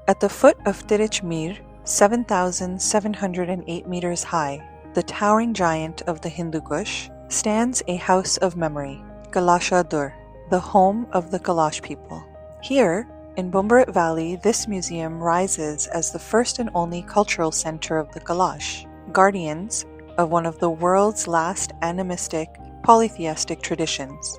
At the foot of Tirich Mir, 7,708 meters high, the towering giant of the Hindu Kush, stands a house of memory, Kalasha Dur, the home of the Kalash people. Here, in Bumburet Valley, this museum rises as the first and only cultural center of the Kalash, guardians of one of the world's last animistic-polytheistic traditions.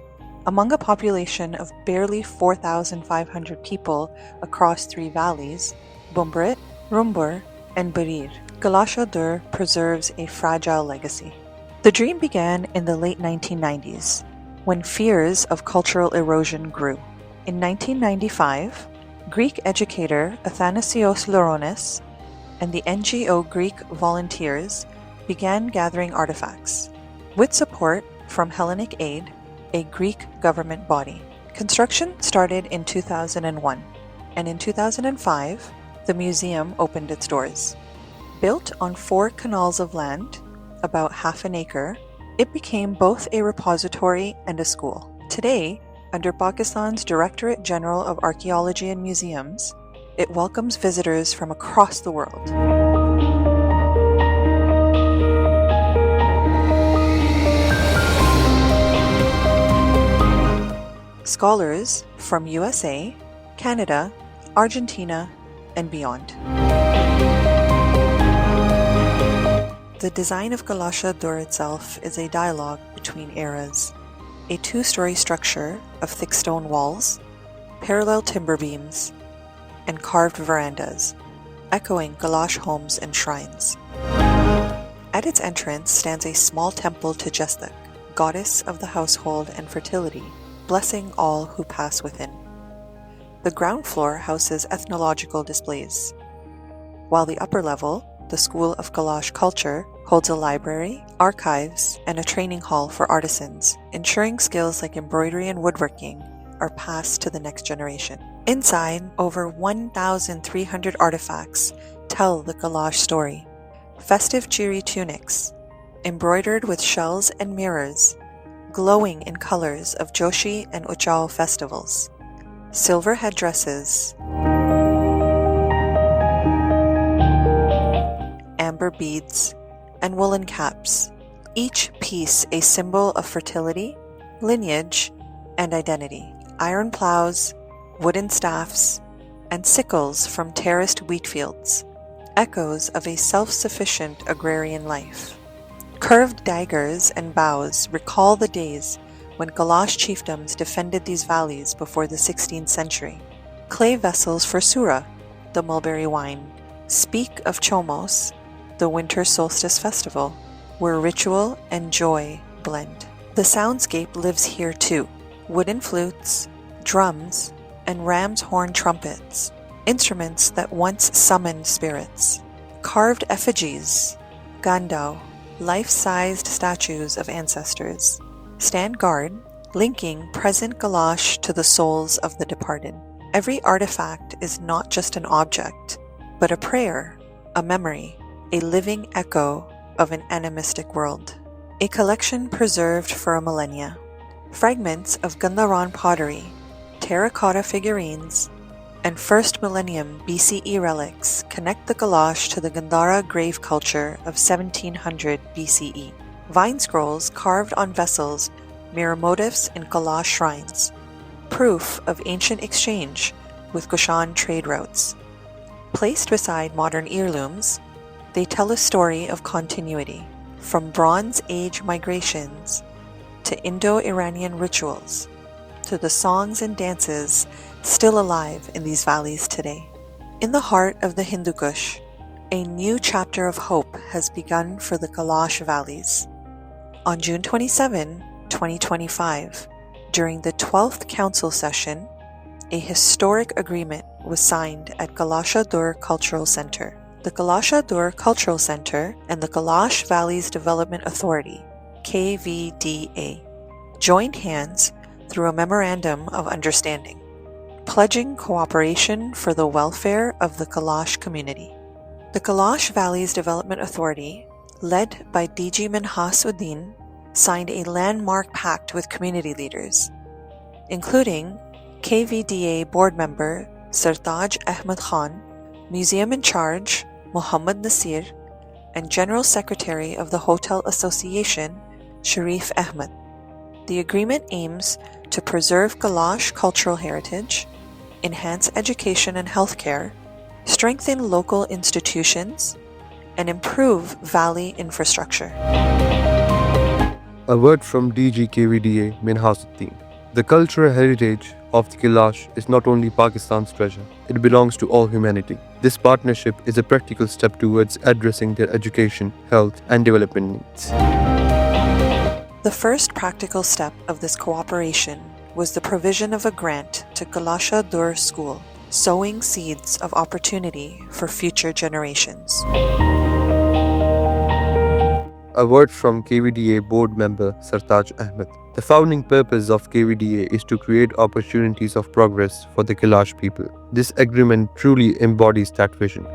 Among a population of barely 4,500 people across 3 valleys, Bumburet, Rumbur, and Barir, Kalasha Dur preserves a fragile legacy. The dream began in the late 1990s, when fears of cultural erosion grew. In 1995, Greek educator Athanasios Loronis and the NGO Greek Volunteers began gathering artifacts, with support from Hellenic Aid, a Greek government body. Construction started in 2001, and in 2005, the museum opened its doors. Built on 4 canals of land, about half an acre, it became both a repository and a school. Today, under Pakistan's Directorate General of Archaeology and Museums, it welcomes visitors from across the world. Scholars from USA, Canada, Argentina, and beyond. The design of Kalasha Dur itself is a dialogue between eras. A 2-story structure of thick stone walls, parallel timber beams, and carved verandas, echoing Kalash homes and shrines. At its entrance stands a small temple to Jestak, goddess of the household and fertility, blessing all who pass within. The ground floor houses ethnological displays, while the upper level, the School of Kalash Culture, holds a library, archives, and a training hall for artisans, ensuring skills like embroidery and woodworking are passed to the next generation. Inside, over 1,300 artifacts tell the Kalash story. Festive Jiri tunics, embroidered with shells and mirrors, glowing in colors of Joshi and Untold festivals. Silver headdresses, amber beads, and woolen caps, each piece a symbol of fertility, lineage, and identity. Iron plows, wooden staffs, and sickles from terraced wheat fields, echoes of a self-sufficient agrarian life. Curved daggers and bows recall the days when Kalash chiefdoms defended these valleys before the 16th century. Clay vessels for Sura, the mulberry wine, speak of Chaumos, the winter solstice festival, where ritual and joy blend. The soundscape lives here too. Wooden flutes, drums, and ram's horn trumpets, instruments that once summoned spirits. Carved effigies, gandau, life-sized statues of ancestors, stand guard, linking present Kalash to the souls of the departed. Every artifact is not just an object, but a prayer, a memory, a living echo of an animistic world. A collection preserved for a millennia. Fragments of Gandharan pottery, terracotta figurines, and 1st millennium BCE relics connect the Kalash to the Gandhara grave culture of 1700 BCE. Vine scrolls carved on vessels mirror motifs in Kalash shrines, proof of ancient exchange with Kushan trade routes. Placed beside modern heirlooms, they tell a story of continuity, from Bronze Age migrations to Indo-Iranian rituals, to the songs and dances still alive in these valleys today. In the heart of the Hindu Kush, a new chapter of hope has begun for the Kalash Valleys. On June 27, 2025, during the 12th Council session, a historic agreement was signed at Kalasha Dur Cultural Centre. The Kalasha Dur Cultural Centre and the Kalash Valleys Development Authority, KVDA, joined hands through a Memorandum of Understanding, pledging cooperation for the welfare of the Kalash community. The Kalash Valleys Development Authority, led by DG Minhas Uddin, signed a landmark pact with community leaders, including KVDA board member Sartaj Ahmed Khan Museum in charge, Muhammad Nasir, and General Secretary of the Hotel Association, Sharif Ahmed. The agreement aims to preserve Kalash cultural heritage, enhance education and healthcare, strengthen local institutions, and improve valley infrastructure. A word from DG KVDA Minhasuddin. The cultural heritage of the Kalash is not only Pakistan's treasure, it belongs to all humanity. This partnership is a practical step towards addressing their education, health, and development needs. The first practical step of this cooperation was the provision of a grant to Kalasha Dur School, sowing seeds of opportunity for future generations. A word from KVDA board member Sartaj Ahmed. The founding purpose of KVDA is to create opportunities of progress for the Kalash people. This agreement truly embodies that vision.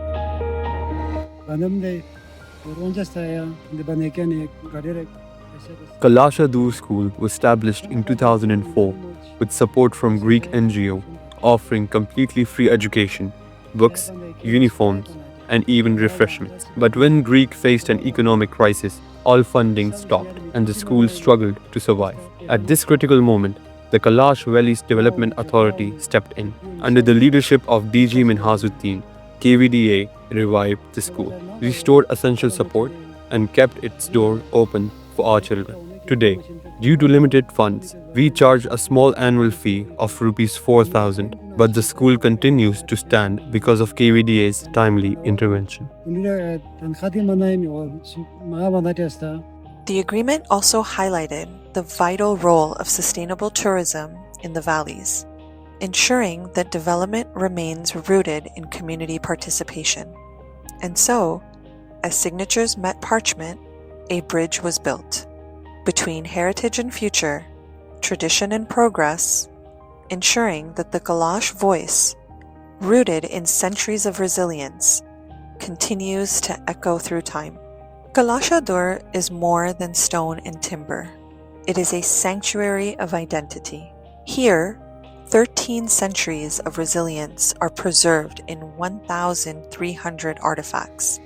Kalasha Dur School was established in 2004 with support from Greek NGO, offering completely free education, books, uniforms, and even refreshments. But when Greek faced an economic crisis, all funding stopped and the school struggled to survive. At this critical moment, the Kalash Valleys Development Authority stepped in. Under the leadership of DG Minhasuddin, KVDA revived the school, restored essential support, and kept its door open for our children. Today, due to limited funds, we charge a small annual fee of Rs 4,000, but the school continues to stand because of KVDA's timely intervention. The agreement also highlighted the vital role of sustainable tourism in the valleys, ensuring that development remains rooted in community participation. And so, as signatures met parchment, a bridge was built between heritage and future, tradition and progress, ensuring that the Kalash voice, rooted in centuries of resilience, continues to echo through time. Kalasha Dur is more than stone and timber. It is a sanctuary of identity. Here, 13 centuries of resilience are preserved in 1,300 artifacts.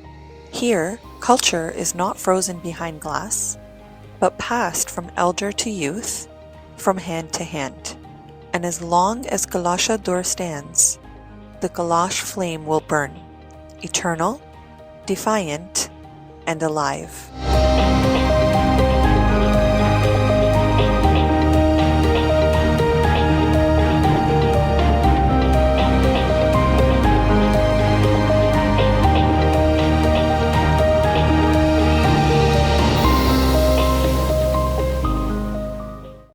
Here, culture is not frozen behind glass, but passed from elder to youth, from hand to hand. And as long as Kalasha Dur stands, the Kalash flame will burn, eternal, defiant, and alive.